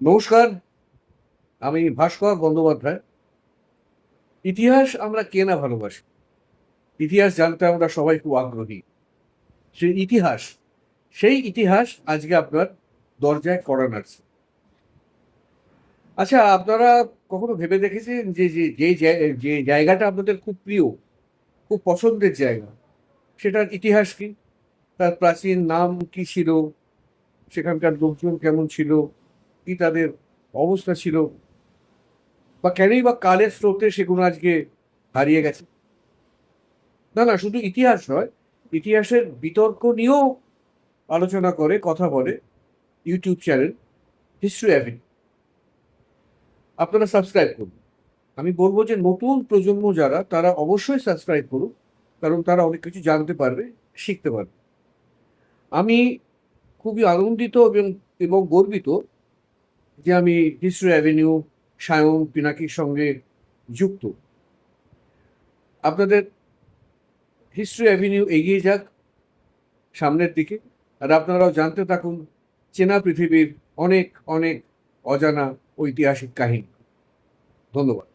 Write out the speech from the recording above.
নমস্কার, আমি ভাস্কর বন্দ্যোপাধ্যায়। ইতিহাস আমরা কে না ভালোবাসি? ইতিহাস জানতে আমরা সবাই খুব আগ্রহী। সেই ইতিহাস আজকে আপনার দরজায় কড়া নাড়ছে। আচ্ছা, আপনারা কখনো ভেবে দেখেছেন যে যে জায়গাটা আপনাদের খুব প্রিয়, খুব পছন্দের জায়গা, সেটার ইতিহাস কি? তার প্রাচীন নাম কি ছিল? সেখানকার লোকজন কেমন ছিল? কি তাদের অবস্থা ছিল? বা কেনই বা কালের স্রোতে সেগুলো আজকে হারিয়ে গেছে? না, না, শুধু ইতিহাস নয়, ইতিহাসের বিতর্ক নিয়েও আলোচনা করে, কথা বলে ইউটিউব চ্যানেল হিস্ট্রি অ্যাভিনিউ। আপনারা সাবস্ক্রাইব করুন। আমি বলবো যে নতুন প্রজন্ম যারা, তারা অবশ্যই সাবস্ক্রাইব করুন, কারণ তারা অনেক কিছু জানতে পারবে, শিখতে পারবে। আমি খুবই আনন্দিত এবং গর্বিত যে আমি হিস্ট্রি অ্যাভিনিউ সায়ন পিনাকির সঙ্গে যুক্ত। আপনাদের হিস্ট্রি অ্যাভিনিউ এগিয়ে যাক সামনের দিকে, আর আপনারাও জানতে থাকুন চেনা পৃথিবীর অনেক অনেক অজানা ঐতিহাসিক কাহিনী। ধন্যবাদ।